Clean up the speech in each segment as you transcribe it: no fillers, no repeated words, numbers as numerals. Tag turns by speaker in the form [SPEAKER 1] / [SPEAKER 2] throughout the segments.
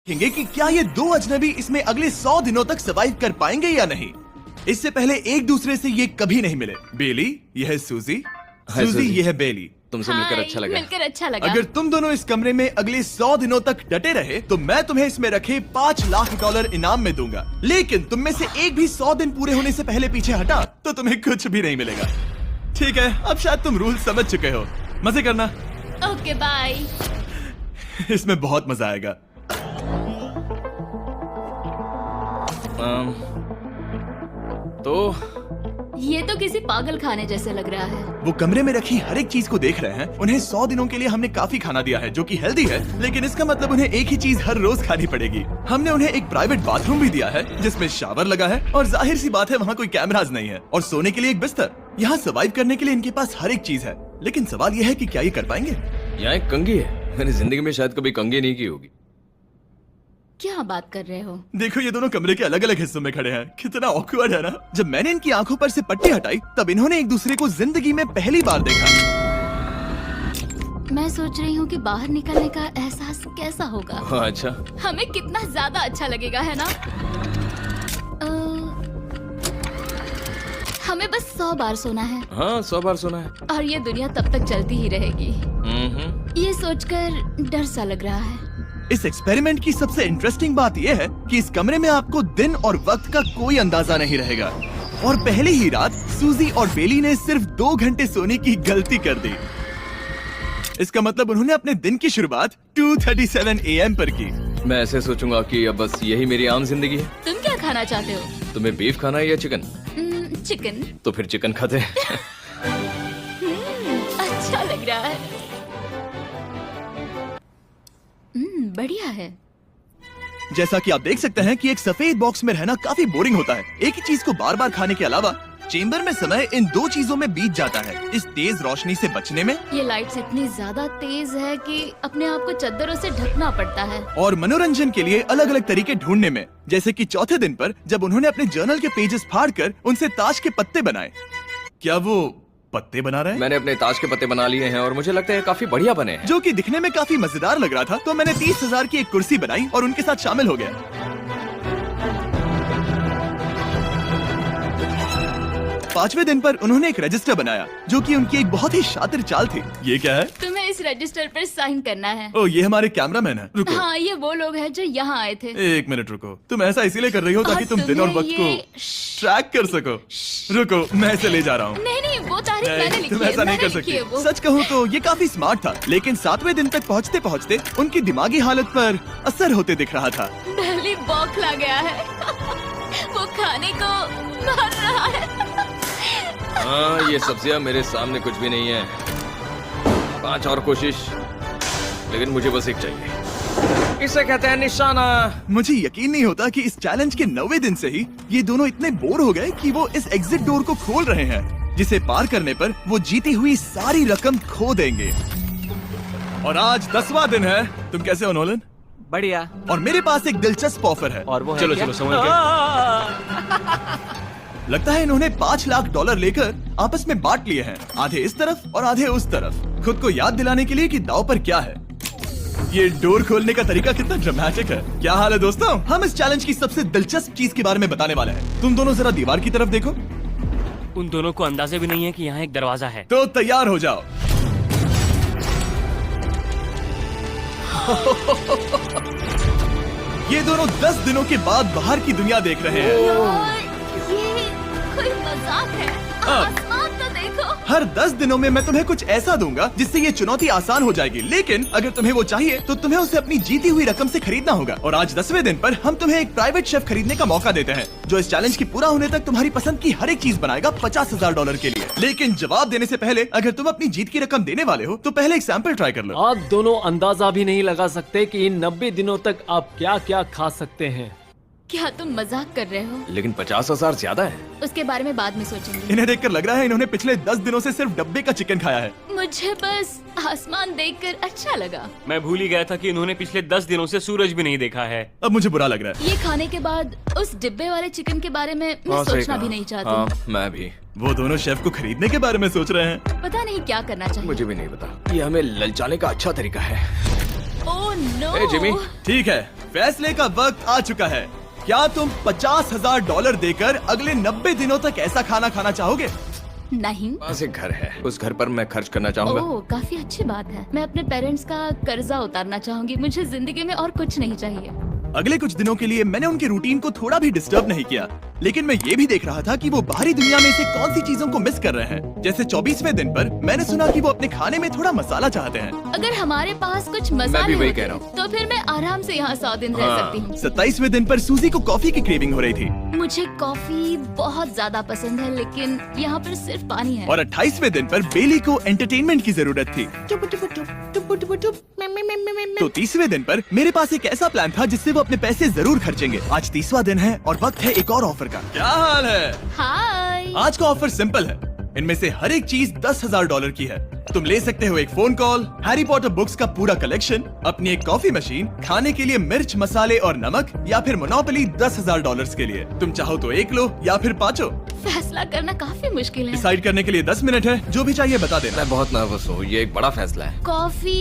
[SPEAKER 1] देखेंगे कि क्या ये दो अजनबी इसमें अगले 100 दिनों तक सर्वाइव कर पाएंगे या नहीं। इससे पहले एक दूसरे से ये कभी नहीं मिले। बेली, यह है सूजी, सूजी ये है बेली।
[SPEAKER 2] तुमसे मिलकर अच्छा लगा।
[SPEAKER 3] मिलकर अच्छा लगा।
[SPEAKER 1] अगर तुम दोनों इस कमरे में अगले 100 दिनों तक डटे रहे तो मैं तुम्हें इसमें रखे $5 लाख इनाम में दूंगा। लेकिन तुम में से एक भी 100 दिन पूरे होने से पहले पीछे हटा तो तुम्हें कुछ भी नहीं मिलेगा। ठीक है, अब शायद तुम रूल समझ चुके हो। मजे करना।
[SPEAKER 3] Okay bye.
[SPEAKER 1] इसमें बहुत मजा आएगा।
[SPEAKER 2] तो
[SPEAKER 3] ये तो किसी पागल खाने जैसे लग रहा है।
[SPEAKER 1] वो कमरे में रखी हर एक चीज को देख रहे हैं। उन्हें 100 दिनों के लिए हमने काफी खाना दिया है जो कि हेल्दी है, लेकिन इसका मतलब उन्हें एक ही चीज हर रोज खानी पड़ेगी। हमने उन्हें एक प्राइवेट बाथरूम भी दिया है जिसमें शावर लगा है और जाहिर सी बात है वहाँ कोई कैमराज नहीं है, और सोने के लिए एक बिस्तर। यहाँ सर्वाइव करने के लिए इनके पास हर एक चीज है, लेकिन सवाल यह है कि क्या ये कर पाएंगे।
[SPEAKER 2] यहाँ एक कंघी है, मैंने जिंदगी में शायद कभी कंघी नहीं की होगी।
[SPEAKER 3] क्या बात कर रहे हो?
[SPEAKER 1] देखो ये दोनों कमरे के अलग अलग हिस्सों में खड़े हैं। कितना ऑकवर्ड है ना। जब मैंने इनकी आंखों पर से पट्टी हटाई तब इन्होंने एक दूसरे को जिंदगी में पहली बार देखा।
[SPEAKER 3] मैं सोच रही हूँ कि बाहर निकलने का एहसास कैसा होगा।
[SPEAKER 2] हाँ, अच्छा।
[SPEAKER 3] हमें कितना ज्यादा अच्छा लगेगा, है ना? हमें बस 100 बार सोना है।
[SPEAKER 2] हाँ, 100 बार सोना है।
[SPEAKER 3] और ये दुनिया तब तक चलती ही रहेगी। ये सोचकर डर सा लग रहा है।
[SPEAKER 1] इस एक्सपेरिमेंट की सबसे इंटरेस्टिंग बात यह है कि इस कमरे में आपको दिन और वक्त का कोई अंदाजा नहीं रहेगा। और पहले ही रात सूजी और बेली ने सिर्फ 2 घंटे सोने की गलती कर दी। इसका मतलब उन्होंने अपने दिन की शुरुआत 2:37 AM पर की।
[SPEAKER 2] मैं ऐसे सोचूंगा कि अब बस यही मेरी आम जिंदगी है।
[SPEAKER 3] तुम क्या खाना चाहते हो?
[SPEAKER 2] तुम्हें बीफ खाना है या चिकन?
[SPEAKER 3] चिकन।
[SPEAKER 2] तो फिर चिकन खाते हैं।
[SPEAKER 3] अच्छा लग रहा है। बढ़िया है।
[SPEAKER 1] जैसा कि आप देख सकते हैं कि एक सफेद बॉक्स में रहना काफी बोरिंग होता है। एक ही चीज को बार बार खाने के अलावा चेंबर में समय इन 2 चीजों में बीत जाता है। इस तेज रोशनी से बचने में,
[SPEAKER 3] ये लाइट्स इतनी ज्यादा तेज है कि अपने आप को चादरों से ढकना पड़ता है।
[SPEAKER 1] और मनोरंजन के लिए अलग अलग तरीके ढूंढने में, जैसे कि चौथे दिन पर जब उन्होंने अपने जर्नल के पेजेस फाड़कर उनसे ताश के पत्ते बनाए। क्या वो पत्ते बना रहे हैं?
[SPEAKER 2] मैंने अपने ताश के पत्ते बना लिए हैं और मुझे लगता है काफी बढ़िया बने हैं।
[SPEAKER 1] जो कि दिखने में काफी मजेदार लग रहा था, तो मैंने 30,000 की एक कुर्सी बनाई और उनके साथ शामिल हो गया। 5वें दिन पर उन्होंने एक रजिस्टर बनाया जो कि उनकी एक बहुत ही शातिर चाल थी। ये क्या है?
[SPEAKER 3] तुम्हें इस रजिस्टर पर साइन करना है।
[SPEAKER 1] ओ, ये हमारे कैमरामैन है। रुको।
[SPEAKER 3] हाँ, ये वो लोग हैं जो यहाँ आए थे।
[SPEAKER 1] 1 मिनट रुको। तुम ऐसा इसीलिए कर रही हो ताकि तुम दिन और वक्त को ट्रैक कर सको। रुको, मैं इसे ले जा रहा हूँ।
[SPEAKER 3] नहीं, वो तारीख मैंने लिखी
[SPEAKER 1] तुम
[SPEAKER 3] है।
[SPEAKER 1] ऐसा नहीं कर
[SPEAKER 3] मैंने लिखी है
[SPEAKER 1] सकती।
[SPEAKER 3] वो।
[SPEAKER 1] सच कहूँ तो ये काफी स्मार्ट था, लेकिन 7वें दिन तक पहुँचते पहुँचते उनकी दिमागी हालत पर असर होते दिख रहा था।
[SPEAKER 3] पहली बौखला गया है। वो खाने को मार रहा है।
[SPEAKER 2] हाँ, ये सब्जियां मेरे सामने कुछ भी नहीं है। 5 और कोशिश, लेकिन मुझे बस एक चाहिए। इसे कहते हैं निशाना।
[SPEAKER 1] मुझे यकीन नहीं होता कि इस चैलेंज के 9वें दिन से ही ये दोनों इतने बोर हो गए कि वो इस एग्जिट डोर को खोल रहे हैं, जिसे पार करने पर वो जीती हुई सारी रकम खो देंगे। और आज 10वां दिन है। तुम कैसे हो नोलन?
[SPEAKER 4] बढ़िया।
[SPEAKER 1] और मेरे पास एक दिलचस्प ऑफर है।
[SPEAKER 4] और वो है
[SPEAKER 2] चलो
[SPEAKER 4] क्या?
[SPEAKER 2] चलो, समझ गए।
[SPEAKER 1] लगता है इन्होंने $5 लाख लेकर आपस में बांट लिए हैं, आधे इस तरफ और आधे उस तरफ, खुद को याद दिलाने के लिए कि दाव पर क्या है। ये डोर खोलने का तरीका कितना ड्रामेटिक है। क्या हाल है दोस्तों? हम इस चैलेंज की सबसे दिलचस्प चीज के बारे में बताने वाले हैं। तुम दोनों जरा दीवार की तरफ देखो।
[SPEAKER 4] उन दोनों को अंदाजा भी नहीं है कि यहाँ एक दरवाजा है।
[SPEAKER 1] तो तैयार हो जाओ। ये दोनों 10 दिनों के बाद बाहर की दुनिया देख रहे हैं।
[SPEAKER 3] यार, ये कोई मजाक है। आसमान तो देखो।
[SPEAKER 1] हर 10 दिनों में मैं तुम्हें कुछ ऐसा दूंगा जिससे ये चुनौती आसान हो जाएगी, लेकिन अगर तुम्हें वो चाहिए तो तुम्हें उसे अपनी जीती हुई रकम से खरीदना होगा। और आज 10वें दिन पर हम तुम्हें एक प्राइवेट शेफ खरीदने का मौका देते हैं जो इस चैलेंज की पूरा होने तक तुम्हारी पसंद की हर एक चीज बनाएगा $50,000 के लिए। लेकिन जवाब देने से पहले अगर तुम अपनी जीत की रकम देने वाले हो तो पहले एक सैंपल ट्राई कर लो।
[SPEAKER 5] आप दोनों अंदाजा भी नहीं लगा सकते कि इन 90 दिनों तक आप क्या क्या खा सकते हैं।
[SPEAKER 3] क्या तुम मजाक कर रहे हो?
[SPEAKER 2] लेकिन 50,000 ज्यादा है।
[SPEAKER 3] उसके बारे में बाद में सोचेंगे।
[SPEAKER 1] इन्हें देखकर लग रहा है इन्होंने पिछले 10 दिनों से सिर्फ डब्बे का चिकन खाया है।
[SPEAKER 3] मुझे बस आसमान देखकर अच्छा लगा।
[SPEAKER 4] मैं भूल ही गया था कि इन्होंने पिछले 10 दिनों से सूरज भी नहीं देखा है।
[SPEAKER 1] अब मुझे बुरा लग रहा है।
[SPEAKER 3] ये खाने के बाद उस डिब्बे वाले चिकन के बारे में मैं सोचना भी नहीं चाहती।
[SPEAKER 2] हाँ, मैं भी।
[SPEAKER 1] वो दोनों शेफ को खरीदने के बारे में सोच रहे हैं।
[SPEAKER 3] पता नहीं क्या करना चाहिए।
[SPEAKER 2] मुझे भी नहीं पता। ये हमें ललचाने का अच्छा तरीका है।
[SPEAKER 3] Oh no.
[SPEAKER 2] ए, जिमी।
[SPEAKER 1] ठीक है, फैसले का वक्त आ चुका है। क्या तुम $50,000 देकर अगले 90 दिनों तक ऐसा खाना खाना चाहोगे?
[SPEAKER 3] नहीं।
[SPEAKER 2] पास एक घर है, उस घर पर मैं खर्च करना चाहूंगा।
[SPEAKER 3] ओह, काफी अच्छी बात है। मैं अपने पेरेंट्स का कर्जा उतारना चाहूंगी। मुझे जिंदगी में और कुछ नहीं चाहिए।
[SPEAKER 1] अगले कुछ दिनों के लिए मैंने उनके रूटीन को थोड़ा भी डिस्टर्ब नहीं किया, लेकिन मैं ये भी देख रहा था कि वो बाहरी दुनिया में से कौन सी चीजों को मिस कर रहे हैं। जैसे 24वें दिन पर मैंने सुना कि वो अपने खाने में थोड़ा मसाला चाहते हैं।
[SPEAKER 3] अगर हमारे पास कुछ
[SPEAKER 2] मैं भी
[SPEAKER 3] मसाले
[SPEAKER 2] वही
[SPEAKER 3] होते,
[SPEAKER 2] कह रहा हूँ।
[SPEAKER 3] तो फिर मैं आराम से यहाँ 100 दिन रह
[SPEAKER 2] हाँ।
[SPEAKER 3] सकती हूँ।
[SPEAKER 1] 27वें दिन पर सूजी को कॉफी की क्रेविंग हो रही थी
[SPEAKER 3] मुझे कॉफी बहुत ज्यादा पसंद है, लेकिन यहाँ पर सिर्फ पानी है।
[SPEAKER 1] और 28वें दिन पर बेली को एंटरटेनमेंट की जरूरत थी। तो 30वें दिन पर मेरे पास एक ऐसा प्लान था जिससे वो अपने पैसे जरूर खर्चेंगे। आज 30वां दिन है और वक्त है एक और ऑफर का। क्या हाल है?
[SPEAKER 3] हाय।
[SPEAKER 1] आज का ऑफर सिंपल है। इनमें से हर एक चीज $10,000 की है। तुम ले सकते हो एक phone call, Harry Potter books का पूरा कलेक्शन, अपनी एक कॉफी मशीन, खाने के लिए मिर्च मसाले और नमक, या फिर मोनोपोली $10,000 के लिए। तुम चाहो तो एक लो या फिर पांचों।
[SPEAKER 3] फैसला करना काफी मुश्किल है।
[SPEAKER 1] डिसाइड करने के लिए 10 मिनट है। जो भी चाहिए बता देना।
[SPEAKER 2] मैं बहुत नर्वस हूँ, ये एक बड़ा फैसला है।
[SPEAKER 3] कॉफी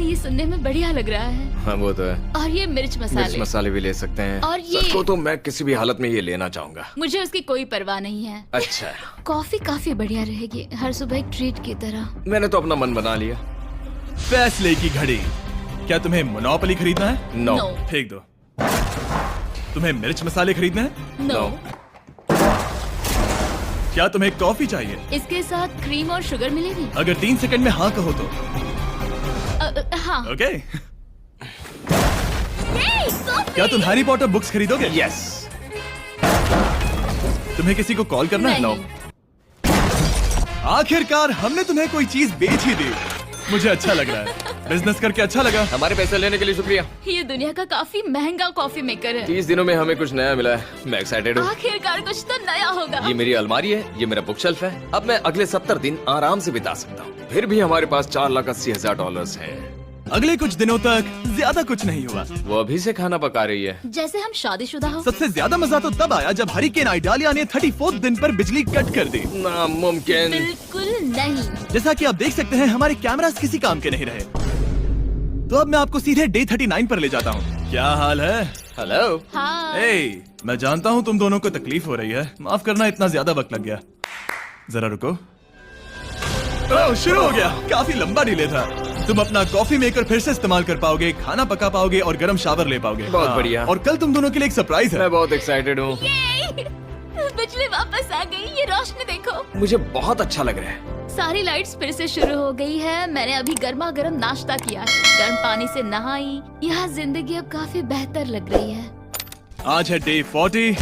[SPEAKER 3] ये सुनने में बढ़िया लग रहा है।
[SPEAKER 2] हाँ वो तो है।
[SPEAKER 3] और ये मिर्च
[SPEAKER 2] मिर्च
[SPEAKER 3] मसाले।
[SPEAKER 2] मसाले भी ले सकते हैं।
[SPEAKER 3] और ये-
[SPEAKER 2] सच को तो मैं किसी भी हालत में ये लेना चाहूंगा।
[SPEAKER 3] मुझे उसकी कोई परवाह नहीं है।
[SPEAKER 2] अच्छा,
[SPEAKER 3] कॉफी काफी बढ़िया रहेगी, हर सुबह एक ट्रीट की तरह।
[SPEAKER 2] मैंने तो अपना मन बना लिया।
[SPEAKER 1] फैसले की घड़ी। क्या तुम्हें मोनोपोली खरीदना है?
[SPEAKER 2] नो।
[SPEAKER 3] No।
[SPEAKER 1] फेंक दो। तुम्हें मिर्च मसाले खरीदना है?
[SPEAKER 3] नो।
[SPEAKER 1] क्या तुम्हें कॉफी चाहिए?
[SPEAKER 3] इसके साथ क्रीम और शुगर मिलेगी?
[SPEAKER 1] अगर 3 सेकंड में हाँ कहो तो।
[SPEAKER 3] हाँ।
[SPEAKER 1] ओके।
[SPEAKER 3] Yay, coffee!
[SPEAKER 1] क्या तुम हैरी पॉटर बुक्स खरीदोगे?
[SPEAKER 2] यस।
[SPEAKER 1] तुम्हें किसी को कॉल करना है?
[SPEAKER 3] नहीं।
[SPEAKER 1] आखिरकार हमने तुम्हें कोई चीज बेच ही दी। मुझे अच्छा लग रहा है। बिजनेस करके अच्छा लगा।
[SPEAKER 2] हमारे पैसे लेने के लिए शुक्रिया।
[SPEAKER 3] ये दुनिया का काफी महंगा कॉफी मेकर है।
[SPEAKER 2] 30 दिनों में हमें कुछ नया मिला है। मैं एक्साइटेड हूँ।
[SPEAKER 3] आखिरकार कुछ तो नया होगा।
[SPEAKER 2] ये मेरी अलमारी है, ये मेरा बुक शेल्फ है। अब मैं अगले 70 दिन आराम से बिता सकता हूँ। फिर भी हमारे पास $4,80,000 है।
[SPEAKER 1] अगले कुछ दिनों तक ज्यादा कुछ नहीं हुआ।
[SPEAKER 2] वो अभी से खाना पका रही है।
[SPEAKER 3] जैसे हम शादीशुदा हो।
[SPEAKER 1] सबसे ज्यादा मजा तो तब आया जब हरिकेन आइडालिया ने 34th दिन पर बिजली कट कर दी।
[SPEAKER 2] नामुमकिन।
[SPEAKER 3] बिल्कुल नहीं।
[SPEAKER 1] जैसा कि आप देख सकते हैं हमारे कैमरास किसी काम के नहीं रहे। तो अब मैं आपको सीधे डे 39 पर ले जाता हूँ। क्या हाल है?
[SPEAKER 2] हेलो।
[SPEAKER 3] हाँ।
[SPEAKER 1] ए, मैं जानता हूँ तुम दोनों को तकलीफ हो रही है। माफ करना इतना ज्यादा वक्त लग गया। जरा रुको। ओह, शुरू हो गया। काफी लंबा डिले था। तुम अपना कॉफी मेकर फिर से इस्तेमाल कर पाओगे, खाना पका पाओगे और गर्म शावर ले पाओगे।
[SPEAKER 2] बहुत
[SPEAKER 1] हाँ,
[SPEAKER 2] बढ़िया।
[SPEAKER 1] और कल तुम दोनों के लिए एक सरप्राइज है।
[SPEAKER 2] मैं बहुत एक्साइटेड हूँ।
[SPEAKER 3] बिजली वापस आ गई। ये रोशनी देखो।
[SPEAKER 2] मुझे बहुत अच्छा लग रहा है।
[SPEAKER 3] सारी लाइट्स फिर से शुरू हो गई है। मैंने अभी गर्मा गर्म नाश्ता किया है, गर्म पानी से नहाई। यहाँ जिंदगी अब काफी बेहतर लग रही है।
[SPEAKER 1] आज है डे 40।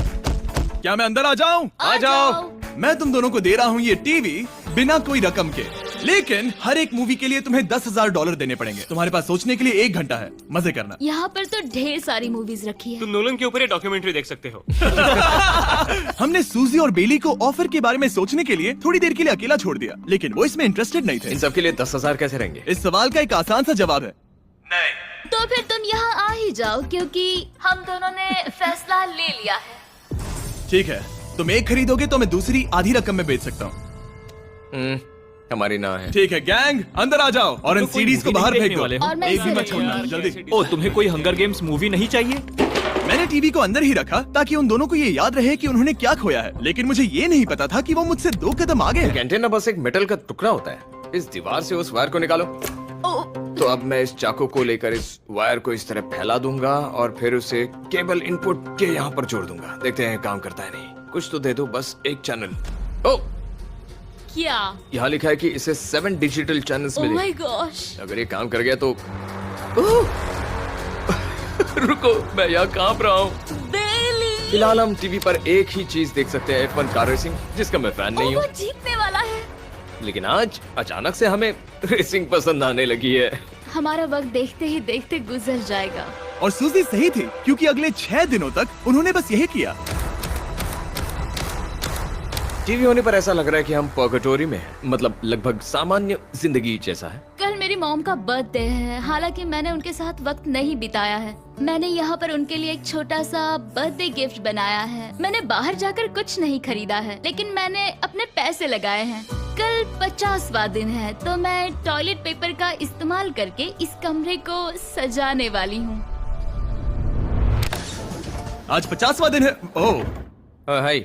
[SPEAKER 1] क्या मैं अंदर आ जाऊं?
[SPEAKER 3] आ जाओ।
[SPEAKER 1] मैं तुम दोनों को दे रहा हूँ ये टीवी बिना कोई रकम के, लेकिन हर एक मूवी के लिए तुम्हें $10,000 देने पड़ेंगे। तुम्हारे पास सोचने के लिए 1 घंटा है। मजे करना।
[SPEAKER 3] यहाँ पर तो ढेर सारी मूवीज रखी है।
[SPEAKER 4] तुम नोलन के ऊपर ये डॉक्यूमेंट्री देख सकते हो।
[SPEAKER 1] हमने सूजी और बेली को ऑफर के बारे में सोचने के लिए थोड़ी देर के लिए अकेला छोड़ दिया, लेकिन वो इसमें इंटरेस्टेड नहीं थे।
[SPEAKER 2] इन सब के लिए 10,000 कैसे रहेंगे?
[SPEAKER 1] इस सवाल का एक आसान सा जवाब है नहीं।
[SPEAKER 3] तो फिर तुम यहाँ आ ही जाओ, क्योंकि हम दोनों ने फैसला ले लिया है।
[SPEAKER 1] ठीक है, तुम एक खरीदोगे तो मैं दूसरी आधी रकम में बेच सकता हूँ।
[SPEAKER 2] हमारी ना है।
[SPEAKER 1] ठीक है गैंग, अंदर आ जाओ और इन
[SPEAKER 5] तो कोई
[SPEAKER 1] सीडीज को
[SPEAKER 5] movie
[SPEAKER 1] बाहर
[SPEAKER 5] नहीं
[SPEAKER 1] फेंक
[SPEAKER 5] देखने
[SPEAKER 1] दो।
[SPEAKER 5] वाले हो?
[SPEAKER 3] और मैं
[SPEAKER 1] एक भी
[SPEAKER 3] इसे
[SPEAKER 1] मत छोड़ना,
[SPEAKER 3] रखूंगी।
[SPEAKER 1] जल्दी।
[SPEAKER 5] ओ, तुम्हें कोई हंगर गेम्स मूवी नहीं चाहिए?
[SPEAKER 1] मैंने टीवी को अंदर ही रखा ताकि उन दोनों को ये याद रहे कि उन्होंने क्या खोया है, लेकिन मुझे ये नहीं पता था कि वो मुझसे 2 कदम आगे हैं।
[SPEAKER 2] एंटेना बस एक मेटल का टुकड़ा होता है। इस दीवार से उस वायर को निकालो।
[SPEAKER 3] ओ,
[SPEAKER 2] तो अब मैं इस चाकू को लेकर इस वायर को इस तरह फैला दूंगा और फिर उसे केबल इनपुट के यहाँ पर जोड़ दूंगा। देखते हैं काम करता है नहीं। कुछ तो दे दो, बस एक चैनल। ओ,
[SPEAKER 3] क्या?
[SPEAKER 2] यहाँ लिखा है कि इसे 7 डिजिटल चैनल्स
[SPEAKER 3] ओह
[SPEAKER 2] मिले।
[SPEAKER 3] My gosh.
[SPEAKER 2] अगर ये काम कर गया तो रुको, मैं यहाँ कांप रहा हूँ।
[SPEAKER 3] बेली।
[SPEAKER 2] फिलहाल हम टीवी पर एक ही चीज देख सकते हैं, F1 कार रेसिंग, जिसका मैं फैन नहीं
[SPEAKER 3] वो
[SPEAKER 2] हूँ।
[SPEAKER 3] जीतने वाला है।
[SPEAKER 2] लेकिन आज अचानक से हमें रेसिंग पसंद आने लगी है।
[SPEAKER 3] हमारा वक्त देखते ही देखते गुजर जाएगा।
[SPEAKER 1] और सूजी सही थी, क्योंकि अगले 6 दिनों तक उन्होंने बस यही किया।
[SPEAKER 2] टीवी होने पर ऐसा लग रहा है कि हम पर्गेटोरी में हैं, मतलब लगभग सामान्य जिंदगी जैसा है।
[SPEAKER 3] कल मेरी मॉम का बर्थडे है, हालांकि मैंने उनके साथ वक्त नहीं बिताया है। मैंने यहाँ पर उनके लिए एक छोटा सा बर्थडे गिफ्ट बनाया है। मैंने बाहर जाकर कुछ नहीं खरीदा है, लेकिन मैंने अपने पैसे लगाए हैं। कल 50वां दिन है, तो मैं टॉयलेट पेपर का इस्तेमाल करके इस कमरे को सजाने वाली हूँ।
[SPEAKER 1] आज 50वां दिन है। ओह,
[SPEAKER 2] हाय।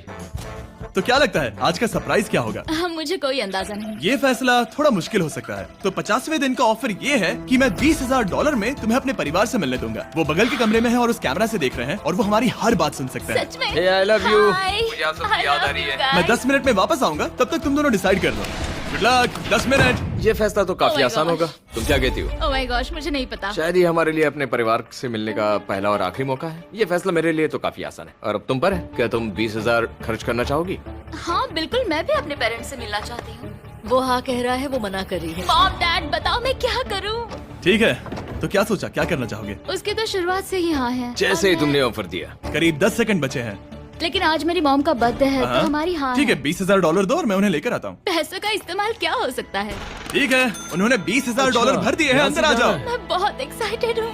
[SPEAKER 1] तो क्या लगता है आज का सरप्राइज क्या होगा?
[SPEAKER 3] मुझे कोई अंदाजा नहीं।
[SPEAKER 1] ये फैसला थोड़ा मुश्किल हो सकता है। तो 50वें दिन का ऑफर ये है कि मैं $20,000 में तुम्हें अपने परिवार से मिलने दूंगा। वो बगल के कमरे में है और उस कैमरा से देख रहे हैं और वो हमारी हर बात सुन सकते हैं।
[SPEAKER 3] सच में?
[SPEAKER 2] Hey, I love you.
[SPEAKER 3] Hi.
[SPEAKER 2] मुझे आप सबकी
[SPEAKER 3] I
[SPEAKER 2] याद आ
[SPEAKER 3] love
[SPEAKER 2] रही
[SPEAKER 3] you
[SPEAKER 2] है।
[SPEAKER 3] guys.
[SPEAKER 1] मैं 10 मिनट में वापस आऊंगा, तब तक तुम दोनों डिसाइड कर लो। Good luck. 10 मिनट।
[SPEAKER 2] ये फैसला तो काफी
[SPEAKER 3] Oh my
[SPEAKER 2] आसान
[SPEAKER 3] gosh.
[SPEAKER 2] होगा। तुम क्या कहती हो?
[SPEAKER 3] ओह माय गॉश, मुझे नहीं पता।
[SPEAKER 2] शायद ये हमारे लिए अपने परिवार से मिलने का पहला और आखिरी मौका है। ये फैसला मेरे लिए तो काफी आसान है। और अब तुम पर है। क्या तुम 20,000 खर्च करना चाहोगी?
[SPEAKER 3] हाँ बिल्कुल, मैं भी अपने पेरेंट्स से मिलना चाहती हूँ।
[SPEAKER 6] वो हाँ कह रहा है, वो मना कर रही है।
[SPEAKER 3] मॉम डैड बताओ मैं क्या करूँ?
[SPEAKER 1] ठीक है, तो क्या सोचा, क्या करना चाहोगे?
[SPEAKER 3] उसके तो शुरुआत से ही हाँ है।
[SPEAKER 2] जैसे ही
[SPEAKER 3] और
[SPEAKER 2] तुमने ऑफर दिया।
[SPEAKER 1] करीब 10 सेकंड बचे हैं।
[SPEAKER 3] लेकिन आज मेरी मॉम का बर्थडे है, तो हमारी हाँ
[SPEAKER 1] ठीक है, $20,000 दो और मैं उन्हें लेकर आता हूँ।
[SPEAKER 3] पैसों का इस्तेमाल क्या हो सकता है?
[SPEAKER 1] ठीक है, उन्होंने $20,000 भर दिए हैं। अंदर आ जाओ।
[SPEAKER 3] मैं बहुत एक्साइटेड हूँ।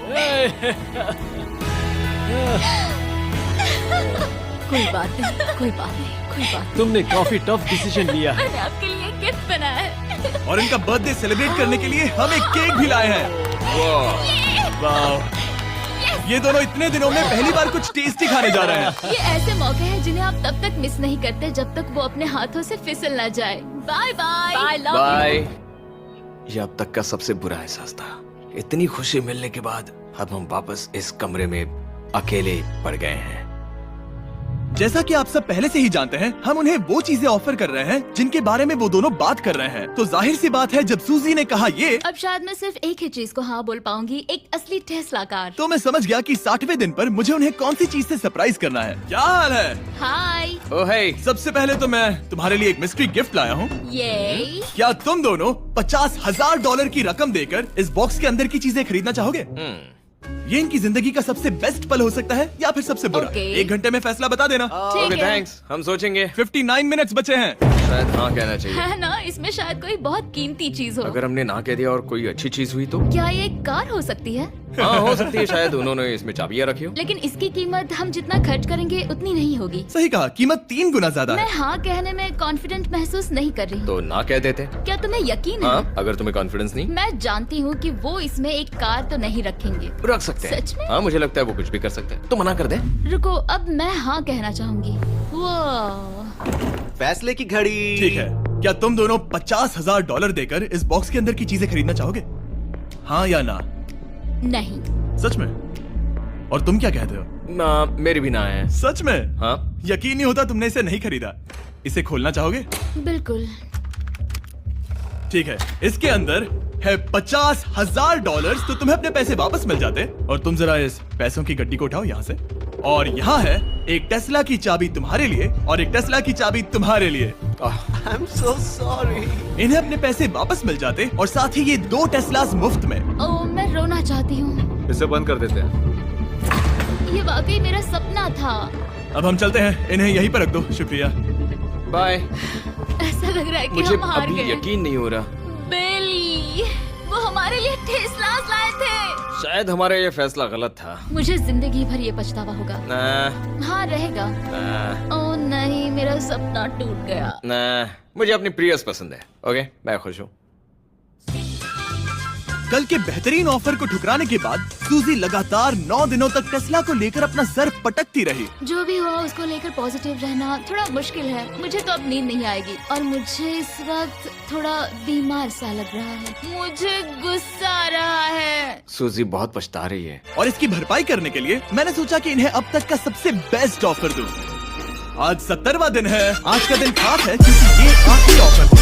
[SPEAKER 6] कोई बात नहीं, कोई बात नहीं, कोई बात
[SPEAKER 5] तुमने काफी टफ डिसीजन लिया है।
[SPEAKER 3] मैंने आपके लिए गिफ्ट बनाया है।
[SPEAKER 1] और इनका बर्थडे सेलिब्रेट करने के लिए हम एक केक भी लाए हैं। वाह, ये दोनों इतने दिनों में पहली बार कुछ टेस्टी खाने जा रहे हैं।
[SPEAKER 3] ये ऐसे मौके हैं जिन्हें आप तब तक मिस नहीं करते जब तक वो अपने हाथों से फिसल ना जाए। Bye bye.
[SPEAKER 6] Bye, love
[SPEAKER 2] bye. ये अब तक का सबसे बुरा एहसास था। इतनी खुशी मिलने के बाद अब हम वापस इस कमरे में अकेले पड़ गए हैं।
[SPEAKER 1] जैसा कि आप सब पहले से ही जानते हैं, हम उन्हें वो चीजें ऑफर कर रहे हैं जिनके बारे में वो दोनों बात कर रहे हैं। तो जाहिर सी बात है, जब सूजी ने कहा ये,
[SPEAKER 3] अब शायद मैं सिर्फ एक ही चीज को हाँ बोल पाऊंगी, एक असली टेस्ला कार।
[SPEAKER 1] तो मैं समझ गया कि 60वें दिन पर मुझे उन्हें कौन सी चीज से सरप्राइज करना है। क्या हाल है?
[SPEAKER 3] हाय।
[SPEAKER 2] ओह हे,
[SPEAKER 1] सबसे पहले तो मैं तुम्हारे लिए एक मिस्ट्री गिफ्ट लाया हूँ।
[SPEAKER 3] ये
[SPEAKER 1] क्या तुम दोनों $50,000 की रकम देकर इस बॉक्स के अंदर की चीजें खरीदना चाहोगे? ये इनकी जिंदगी का सबसे बेस्ट पल हो सकता है या फिर सबसे बुरा।
[SPEAKER 3] Okay.
[SPEAKER 1] 1 घंटे में फैसला बता देना।
[SPEAKER 3] ठीक
[SPEAKER 2] ओके
[SPEAKER 3] है।
[SPEAKER 2] थैंक्स, हम सोचेंगे।
[SPEAKER 1] 59 मिनट्स बचे हैं।
[SPEAKER 2] शायद हाँ कहना चाहिए।
[SPEAKER 3] है ना, इसमें शायद कोई बहुत कीमती चीज हो।
[SPEAKER 2] अगर हमने ना कह दिया और कोई अच्छी चीज हुई तो?
[SPEAKER 3] क्या ये एक कार हो सकती है?
[SPEAKER 2] हाँ हो सकती है, शायद उन्होंने इसमें चाबियां रखी हो।
[SPEAKER 3] लेकिन इसकी कीमत हम जितना खर्च करेंगे उतनी नहीं होगी।
[SPEAKER 1] सही कहा, कीमत 3 गुना ज्यादा
[SPEAKER 3] मैं
[SPEAKER 1] है।
[SPEAKER 3] हाँ कहने में कॉन्फिडेंट महसूस नहीं कर रही हूँ।
[SPEAKER 2] तो ना कह देते।
[SPEAKER 3] क्या तुम्हें यकीन है?
[SPEAKER 2] हाँ, अगर तुम्हें कॉन्फिडेंस नहीं,
[SPEAKER 3] मैं जानती हूँ कि वो इसमें एक कार तो नहीं रखेंगे।
[SPEAKER 2] रख सकते हैं।
[SPEAKER 3] सच में?
[SPEAKER 2] हाँ मुझे लगता है वो कुछ भी कर सकते हैं। तो मना कर दे।
[SPEAKER 3] रुको, अब मैं हाँ कहना चाहूंगी। वो
[SPEAKER 7] फैसले की घड़ी।
[SPEAKER 1] ठीक है, क्या तुम दोनों $50,000 देकर इस बॉक्स के अंदर की चीजें खरीदना चाहोगे? हाँ या ना?
[SPEAKER 3] नहीं।
[SPEAKER 1] सच में? और तुम क्या कहते हो?
[SPEAKER 2] ना, मेरी भी ना है।
[SPEAKER 1] सच में?
[SPEAKER 2] हाँ
[SPEAKER 1] यकीन नहीं होता तुमने इसे नहीं खरीदा। इसे खोलना चाहोगे?
[SPEAKER 3] बिल्कुल।
[SPEAKER 1] ठीक है, इसके अंदर है $50,000, तो तुम्हें अपने पैसे वापस मिल जाते। और तुम जरा इस पैसों की गड्डी को उठाओ यहाँ से। और यहाँ है एक टेस्ला की चाबी तुम्हारे लिए और एक टेस्ला की चाबी तुम्हारे लिए।
[SPEAKER 7] I am so sorry.
[SPEAKER 1] इन्हें अपने पैसे वापस मिल जाते और साथ ही ये 2 टेस्लास मुफ्त में।
[SPEAKER 3] ओ, मैं रोना चाहती हूँ।
[SPEAKER 7] इसे बंद कर देते हैं।
[SPEAKER 3] ये वाकई मेरा सपना था।
[SPEAKER 1] अब हम चलते हैं, इन्हें यहीं पर रख दो। शुक्रिया।
[SPEAKER 2] बाय।
[SPEAKER 3] ऐसा लग रहा है कि
[SPEAKER 2] मुझे
[SPEAKER 3] हम हार
[SPEAKER 2] अभी
[SPEAKER 3] गए।
[SPEAKER 2] यकीन नहीं हो रहा।
[SPEAKER 3] बिली, वो हमारे लिए टेस्लास लाए थे।
[SPEAKER 2] शायद हमारा ये फैसला गलत था।
[SPEAKER 3] मुझे जिंदगी भर ये पछतावा होगा।
[SPEAKER 2] ना,
[SPEAKER 3] हाँ रहेगा।
[SPEAKER 2] ना,
[SPEAKER 3] ओ नहीं, मेरा सपना टूट गया।
[SPEAKER 2] ना, मुझे अपनी प्रियस पसंद है। ओके, मैं खुश हूँ।
[SPEAKER 1] कल के बेहतरीन ऑफर को ठुकराने के बाद सूजी लगातार 9 दिनों तक टेस्ला को लेकर अपना सर पटकती रही।
[SPEAKER 3] जो भी हुआ उसको लेकर पॉजिटिव रहना थोड़ा मुश्किल है। मुझे तो अब नींद नहीं आएगी और मुझे इस वक्त थोड़ा बीमार सा लग रहा है। मुझे गुस्सा आ रहा है।
[SPEAKER 2] सूजी बहुत पछता रही है।
[SPEAKER 1] और इसकी भरपाई करने के लिए मैंने सोचा कि इन्हें अब तक का सबसे बेस्ट ऑफर दूं। आज 70वां दिन है। आज का दिन खास है क्योंकि ये आखिरी ऑफर था।